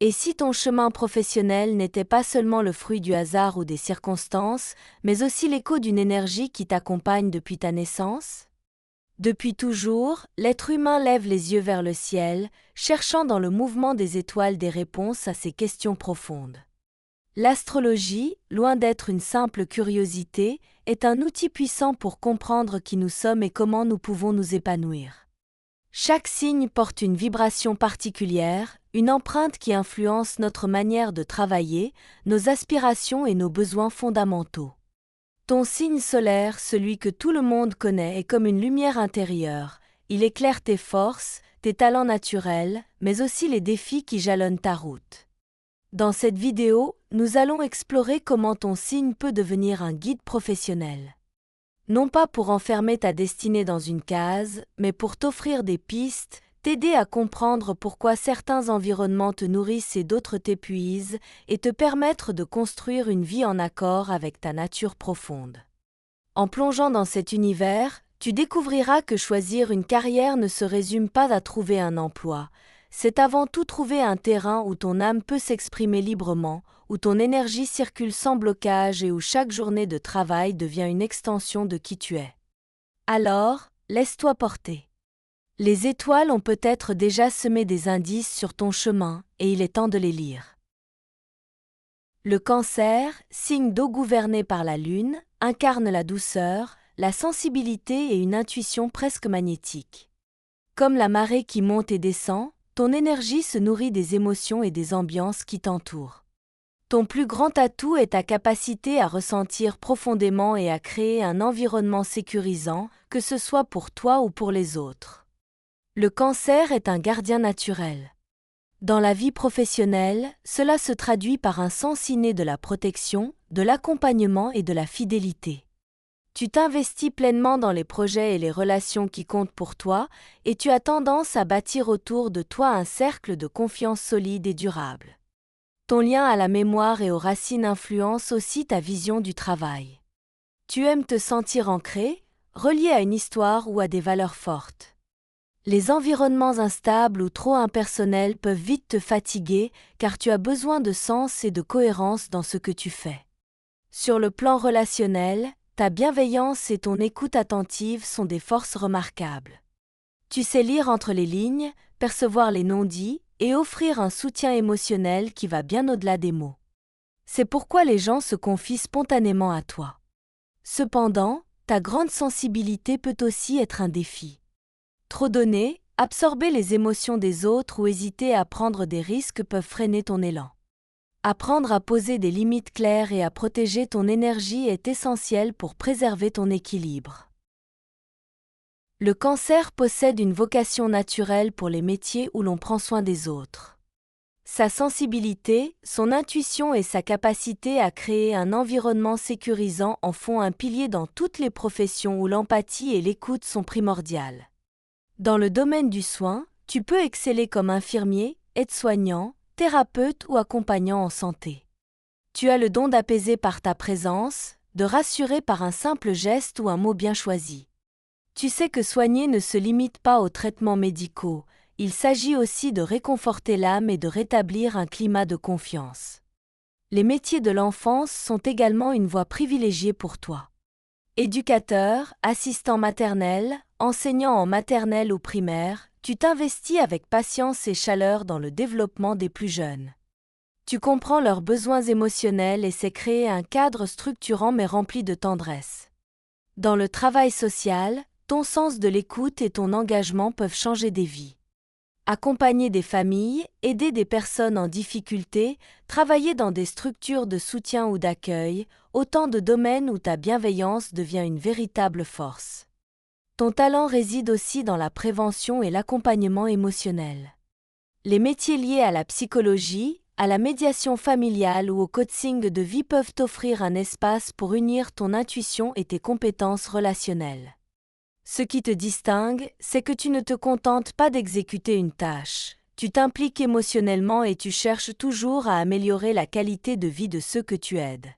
Et si ton chemin professionnel n'était pas seulement le fruit du hasard ou des circonstances, mais aussi l'écho d'une énergie qui t'accompagne depuis ta naissance? Depuis toujours, l'être humain lève les yeux vers le ciel, cherchant dans le mouvement des étoiles des réponses à ces questions profondes. L'astrologie, loin d'être une simple curiosité, est un outil puissant pour comprendre qui nous sommes et comment nous pouvons nous épanouir. Chaque signe porte une vibration particulière, une empreinte qui influence notre manière de travailler, nos aspirations et nos besoins fondamentaux. Ton signe solaire, celui que tout le monde connaît, est comme une lumière intérieure. Il éclaire tes forces, tes talents naturels, mais aussi les défis qui jalonnent ta route. Dans cette vidéo, nous allons explorer comment ton signe peut devenir un guide professionnel. Non pas pour enfermer ta destinée dans une case, mais pour t'offrir des pistes, t'aider à comprendre pourquoi certains environnements te nourrissent et d'autres t'épuisent, et te permettre de construire une vie en accord avec ta nature profonde. En plongeant dans cet univers, tu découvriras que choisir une carrière ne se résume pas à trouver un emploi. C'est avant tout trouver un terrain où ton âme peut s'exprimer librement, où ton énergie circule sans blocage et où chaque journée de travail devient une extension de qui tu es. Alors, laisse-toi porter. Les étoiles ont peut-être déjà semé des indices sur ton chemin et il est temps de les lire. Le Cancer, signe d'eau gouverné par la Lune, incarne la douceur, la sensibilité et une intuition presque magnétique. Comme la marée qui monte et descend, ton énergie se nourrit des émotions et des ambiances qui t'entourent. Ton plus grand atout est ta capacité à ressentir profondément et à créer un environnement sécurisant, que ce soit pour toi ou pour les autres. Le Cancer est un gardien naturel. Dans la vie professionnelle, cela se traduit par un sens inné de la protection, de l'accompagnement et de la fidélité. Tu t'investis pleinement dans les projets et les relations qui comptent pour toi, et tu as tendance à bâtir autour de toi un cercle de confiance solide et durable. Ton lien à la mémoire et aux racines influence aussi ta vision du travail. Tu aimes te sentir ancré, relié à une histoire ou à des valeurs fortes. Les environnements instables ou trop impersonnels peuvent vite te fatiguer car tu as besoin de sens et de cohérence dans ce que tu fais. Sur le plan relationnel, ta bienveillance et ton écoute attentive sont des forces remarquables. Tu sais lire entre les lignes, percevoir les non-dits et offrir un soutien émotionnel qui va bien au-delà des mots. C'est pourquoi les gens se confient spontanément à toi. Cependant, ta grande sensibilité peut aussi être un défi. Trop donner, absorber les émotions des autres ou hésiter à prendre des risques peuvent freiner ton élan. Apprendre à poser des limites claires et à protéger ton énergie est essentiel pour préserver ton équilibre. Le Cancer possède une vocation naturelle pour les métiers où l'on prend soin des autres. Sa sensibilité, son intuition et sa capacité à créer un environnement sécurisant en font un pilier dans toutes les professions où l'empathie et l'écoute sont primordiales. Dans le domaine du soin, tu peux exceller comme infirmier, aide-soignant, thérapeute ou accompagnant en santé. Tu as le don d'apaiser par ta présence, de rassurer par un simple geste ou un mot bien choisi. Tu sais que soigner ne se limite pas aux traitements médicaux, il s'agit aussi de réconforter l'âme et de rétablir un climat de confiance. Les métiers de l'enfance sont également une voie privilégiée pour toi. Éducateur, assistant maternel, enseignant en maternelle ou primaire, tu t'investis avec patience et chaleur dans le développement des plus jeunes. Tu comprends leurs besoins émotionnels et sais créer un cadre structurant mais rempli de tendresse. Dans le travail social, ton sens de l'écoute et ton engagement peuvent changer des vies. Accompagner des familles, aider des personnes en difficulté, travailler dans des structures de soutien ou d'accueil, autant de domaines où ta bienveillance devient une véritable force. Ton talent réside aussi dans la prévention et l'accompagnement émotionnel. Les métiers liés à la psychologie, à la médiation familiale ou au coaching de vie peuvent t'offrir un espace pour unir ton intuition et tes compétences relationnelles. Ce qui te distingue, c'est que tu ne te contentes pas d'exécuter une tâche. Tu t'impliques émotionnellement et tu cherches toujours à améliorer la qualité de vie de ceux que tu aides.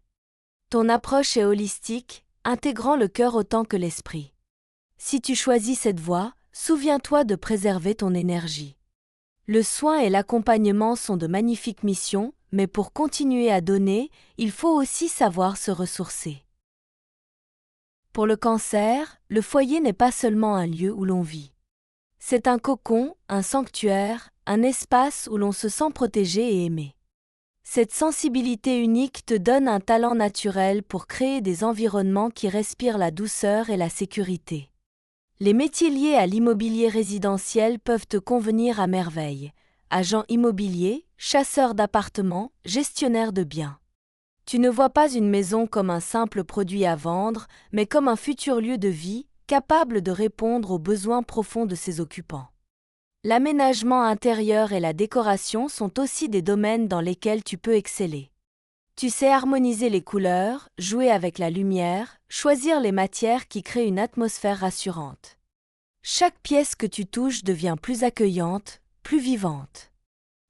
Ton approche est holistique, intégrant le cœur autant que l'esprit. Si tu choisis cette voie, souviens-toi de préserver ton énergie. Le soin et l'accompagnement sont de magnifiques missions, mais pour continuer à donner, il faut aussi savoir se ressourcer. Pour le cancer, le foyer n'est pas seulement un lieu où l'on vit. C'est un cocon, un sanctuaire, un espace où l'on se sent protégé et aimé. Cette sensibilité unique te donne un talent naturel pour créer des environnements qui respirent la douceur et la sécurité. Les métiers liés à l'immobilier résidentiel peuvent te convenir à merveille. Agent immobilier, chasseur d'appartements, gestionnaire de biens. Tu ne vois pas une maison comme un simple produit à vendre, mais comme un futur lieu de vie, capable de répondre aux besoins profonds de ses occupants. L'aménagement intérieur et la décoration sont aussi des domaines dans lesquels tu peux exceller. Tu sais harmoniser les couleurs, jouer avec la lumière, choisir les matières qui créent une atmosphère rassurante. Chaque pièce que tu touches devient plus accueillante, plus vivante.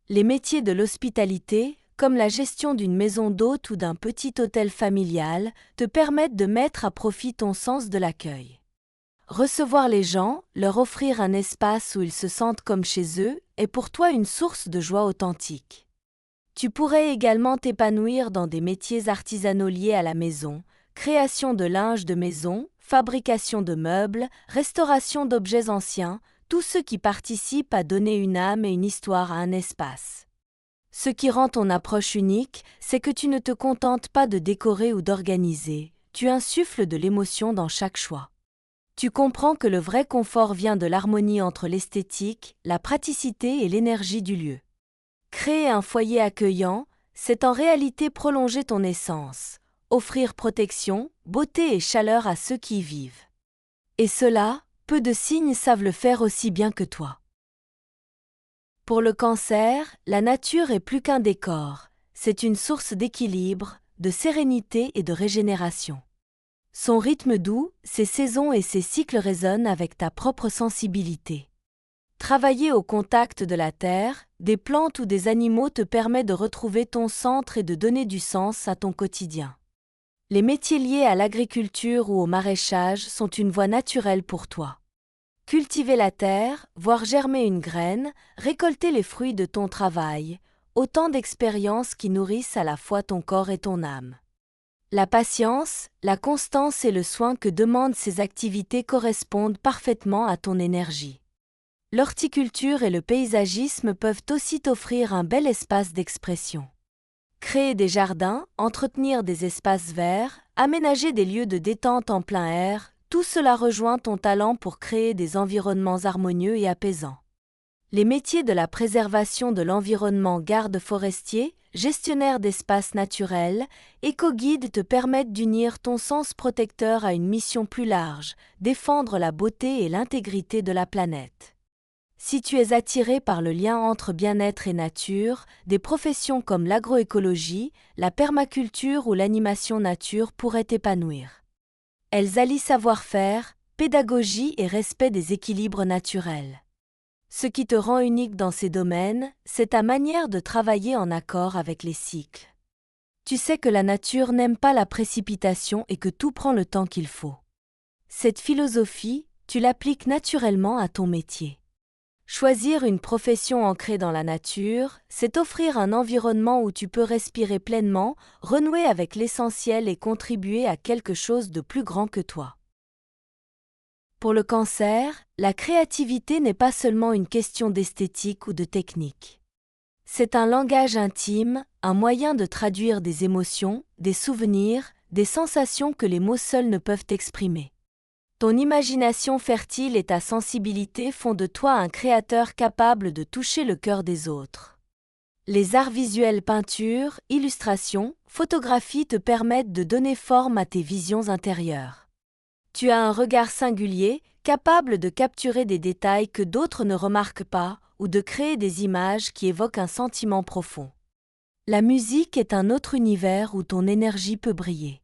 Les métiers de l'hospitalité, comme la gestion d'une maison d'hôte ou d'un petit hôtel familial, te permettent de mettre à profit ton sens de l'accueil. Recevoir les gens, leur offrir un espace où ils se sentent comme chez eux, est pour toi une source de joie authentique. Tu pourrais également t'épanouir dans des métiers artisanaux liés à la maison, création de linge de maison, fabrication de meubles, restauration d'objets anciens, tout ce qui participe à donner une âme et une histoire à un espace. Ce qui rend ton approche unique, c'est que tu ne te contentes pas de décorer ou d'organiser, tu insuffles de l'émotion dans chaque choix. Tu comprends que le vrai confort vient de l'harmonie entre l'esthétique, la praticité et l'énergie du lieu. Créer un foyer accueillant, c'est en réalité prolonger ton essence, offrir protection, beauté et chaleur à ceux qui y vivent. Et cela, peu de signes savent le faire aussi bien que toi. Pour le cancer, la nature est plus qu'un décor, c'est une source d'équilibre, de sérénité et de régénération. Son rythme doux, ses saisons et ses cycles résonnent avec ta propre sensibilité. Travailler au contact de la terre, des plantes ou des animaux te permet de retrouver ton centre et de donner du sens à ton quotidien. Les métiers liés à l'agriculture ou au maraîchage sont une voie naturelle pour toi. Cultiver la terre, voir germer une graine, récolter les fruits de ton travail, autant d'expériences qui nourrissent à la fois ton corps et ton âme. La patience, la constance et le soin que demandent ces activités correspondent parfaitement à ton énergie. L'horticulture et le paysagisme peuvent aussi t'offrir un bel espace d'expression. Créer des jardins, entretenir des espaces verts, aménager des lieux de détente en plein air, tout cela rejoint ton talent pour créer des environnements harmonieux et apaisants. Les métiers de la préservation de l'environnement, garde forestier, gestionnaire d'espaces naturels, éco-guide te permettent d'unir ton sens protecteur à une mission plus large, défendre la beauté et l'intégrité de la planète. Si tu es attiré par le lien entre bien-être et nature, des professions comme l'agroécologie, la permaculture ou l'animation nature pourraient t'épanouir. Elles allient savoir-faire, pédagogie et respect des équilibres naturels. Ce qui te rend unique dans ces domaines, c'est ta manière de travailler en accord avec les cycles. Tu sais que la nature n'aime pas la précipitation et que tout prend le temps qu'il faut. Cette philosophie, tu l'appliques naturellement à ton métier. Choisir une profession ancrée dans la nature, c'est offrir un environnement où tu peux respirer pleinement, renouer avec l'essentiel et contribuer à quelque chose de plus grand que toi. Pour le cancer, la créativité n'est pas seulement une question d'esthétique ou de technique. C'est un langage intime, un moyen de traduire des émotions, des souvenirs, des sensations que les mots seuls ne peuvent exprimer. Ton imagination fertile et ta sensibilité font de toi un créateur capable de toucher le cœur des autres. Les arts visuels, peinture, illustration, photographie te permettent de donner forme à tes visions intérieures. Tu as un regard singulier, capable de capturer des détails que d'autres ne remarquent pas ou de créer des images qui évoquent un sentiment profond. La musique est un autre univers où ton énergie peut briller.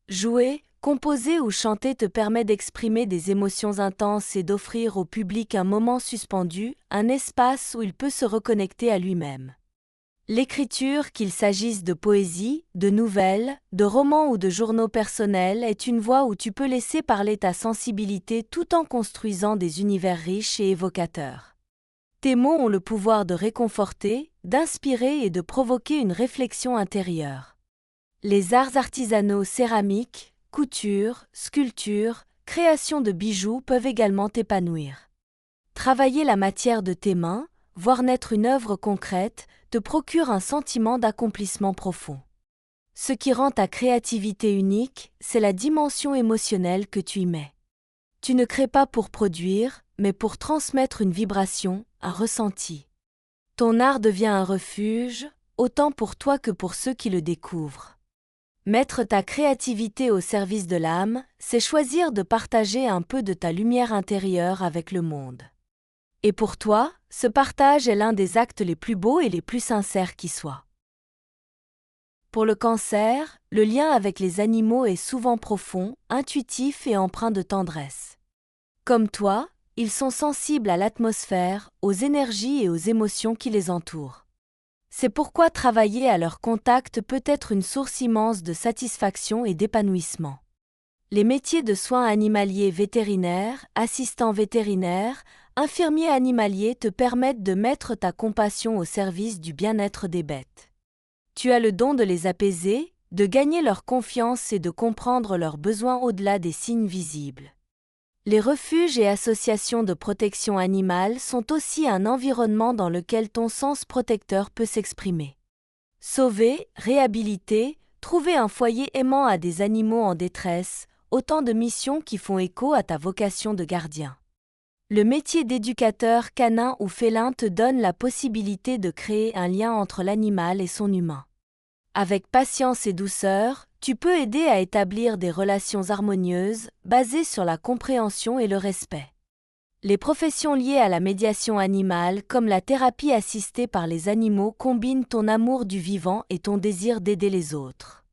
Jouer, composer ou chanter te permet d'exprimer des émotions intenses et d'offrir au public un moment suspendu, un espace où il peut se reconnecter à lui-même. L'écriture, qu'il s'agisse de poésie, de nouvelles, de romans ou de journaux personnels, est une voie où tu peux laisser parler ta sensibilité tout en construisant des univers riches et évocateurs. Tes mots ont le pouvoir de réconforter, d'inspirer et de provoquer une réflexion intérieure. Les arts artisanaux céramique, couture, sculpture, création de bijoux peuvent également t'épanouir. Travailler la matière de tes mains, voir naître une œuvre concrète, te procure un sentiment d'accomplissement profond. Ce qui rend ta créativité unique, c'est la dimension émotionnelle que tu y mets. Tu ne crées pas pour produire, mais pour transmettre une vibration, un ressenti. Ton art devient un refuge, autant pour toi que pour ceux qui le découvrent. Mettre ta créativité au service de l'âme, c'est choisir de partager un peu de ta lumière intérieure avec le monde. Et pour toi, ce partage est l'un des actes les plus beaux et les plus sincères qui soient. Pour le Cancer, le lien avec les animaux est souvent profond, intuitif et empreint de tendresse. Comme toi, ils sont sensibles à l'atmosphère, aux énergies et aux émotions qui les entourent. C'est pourquoi travailler à leur contact peut être une source immense de satisfaction et d'épanouissement. Les métiers de soins animaliers vétérinaires, assistants vétérinaires, infirmiers animaliers te permettent de mettre ta compassion au service du bien-être des bêtes. Tu as le don de les apaiser, de gagner leur confiance et de comprendre leurs besoins au-delà des signes visibles. Les refuges et associations de protection animale sont aussi un environnement dans lequel ton sens protecteur peut s'exprimer. Sauver, réhabiliter, trouver un foyer aimant à des animaux en détresse, autant de missions qui font écho à ta vocation de gardien. Le métier d'éducateur canin ou félin te donne la possibilité de créer un lien entre l'animal et son humain. Avec patience et douceur, tu peux aider à établir des relations harmonieuses, basées sur la compréhension et le respect. Les professions liées à la médiation animale, comme la thérapie assistée par les animaux, combinent ton amour du vivant et ton désir d'aider les autres.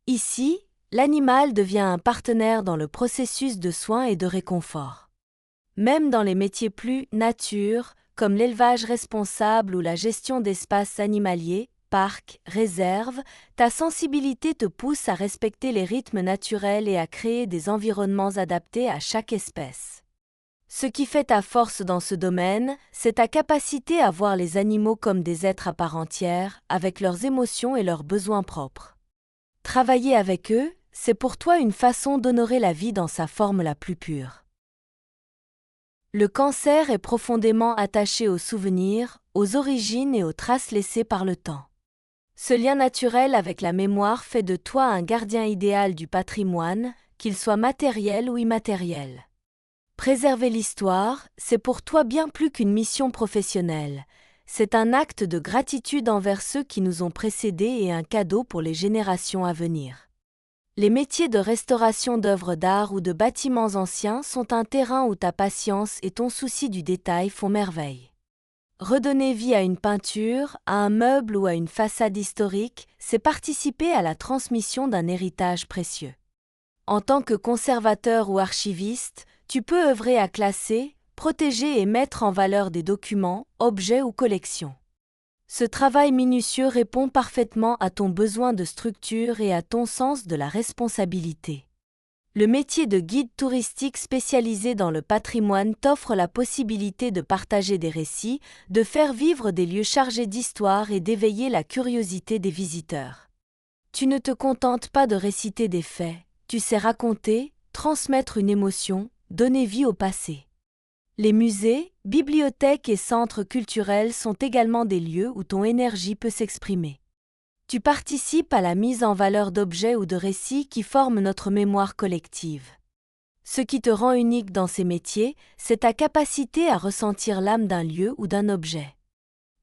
Ici, l'animal devient un partenaire dans le processus de soins et de réconfort. Même dans les métiers plus nature, comme l'élevage responsable ou la gestion d'espaces animaliers, parcs, réserves, ta sensibilité te pousse à respecter les rythmes naturels et à créer des environnements adaptés à chaque espèce. Ce qui fait ta force dans ce domaine, c'est ta capacité à voir les animaux comme des êtres à part entière, avec leurs émotions et leurs besoins propres. Travailler avec eux, c'est pour toi une façon d'honorer la vie dans sa forme la plus pure. Le Cancer est profondément attaché aux souvenirs, aux origines et aux traces laissées par le temps. Ce lien naturel avec la mémoire fait de toi un gardien idéal du patrimoine, qu'il soit matériel ou immatériel. Préserver l'histoire, c'est pour toi bien plus qu'une mission professionnelle. C'est un acte de gratitude envers ceux qui nous ont précédés et un cadeau pour les générations à venir. Les métiers de restauration d'œuvres d'art ou de bâtiments anciens sont un terrain où ta patience et ton souci du détail font merveille. Redonner vie à une peinture, à un meuble ou à une façade historique, c'est participer à la transmission d'un héritage précieux. En tant que conservateur ou archiviste, tu peux œuvrer à classer, protéger et mettre en valeur des documents, objets ou collections. Ce travail minutieux répond parfaitement à ton besoin de structure et à ton sens de la responsabilité. Le métier de guide touristique spécialisé dans le patrimoine t'offre la possibilité de partager des récits, de faire vivre des lieux chargés d'histoire et d'éveiller la curiosité des visiteurs. Tu ne te contentes pas de réciter des faits, tu sais raconter, transmettre une émotion, donner vie au passé. Les musées, bibliothèques et centres culturels sont également des lieux où ton énergie peut s'exprimer. Tu participes à la mise en valeur d'objets ou de récits qui forment notre mémoire collective. Ce qui te rend unique dans ces métiers, c'est ta capacité à ressentir l'âme d'un lieu ou d'un objet.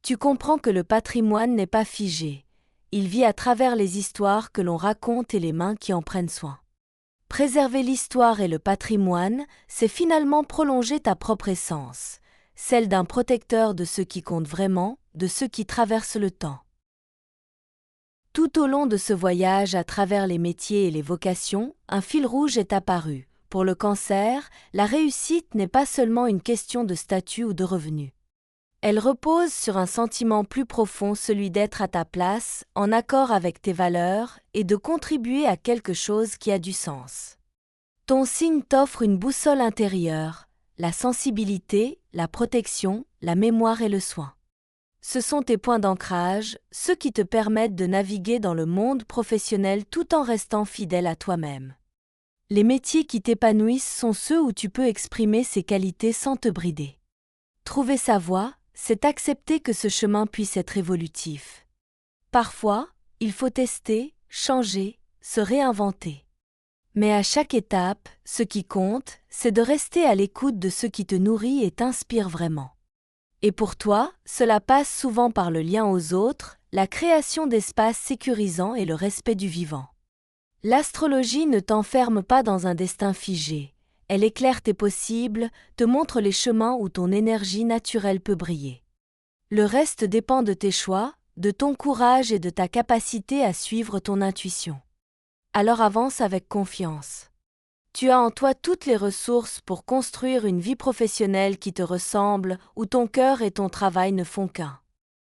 Tu comprends que le patrimoine n'est pas figé. Il vit à travers les histoires que l'on raconte et les mains qui en prennent soin. Préserver l'histoire et le patrimoine, c'est finalement prolonger ta propre essence, celle d'un protecteur de ce qui compte vraiment, de ceux qui traversent le temps. Tout au long de ce voyage à travers les métiers et les vocations, un fil rouge est apparu. Pour le Cancer, la réussite n'est pas seulement une question de statut ou de revenus. Elle repose sur un sentiment plus profond, celui d'être à ta place, en accord avec tes valeurs, et de contribuer à quelque chose qui a du sens. Ton signe t'offre une boussole intérieure, la sensibilité, la protection, la mémoire et le soin. Ce sont tes points d'ancrage, ceux qui te permettent de naviguer dans le monde professionnel tout en restant fidèle à toi-même. Les métiers qui t'épanouissent sont ceux où tu peux exprimer ces qualités sans te brider. Trouver sa voie, c'est accepter que ce chemin puisse être évolutif. Parfois, il faut tester, changer, se réinventer. Mais à chaque étape, ce qui compte, c'est de rester à l'écoute de ce qui te nourrit et t'inspire vraiment. Et pour toi, cela passe souvent par le lien aux autres, la création d'espaces sécurisants et le respect du vivant. L'astrologie ne t'enferme pas dans un destin figé. Elle éclaire tes possibles, te montre les chemins où ton énergie naturelle peut briller. Le reste dépend de tes choix, de ton courage et de ta capacité à suivre ton intuition. Alors avance avec confiance. Tu as en toi toutes les ressources pour construire une vie professionnelle qui te ressemble, où ton cœur et ton travail ne font qu'un.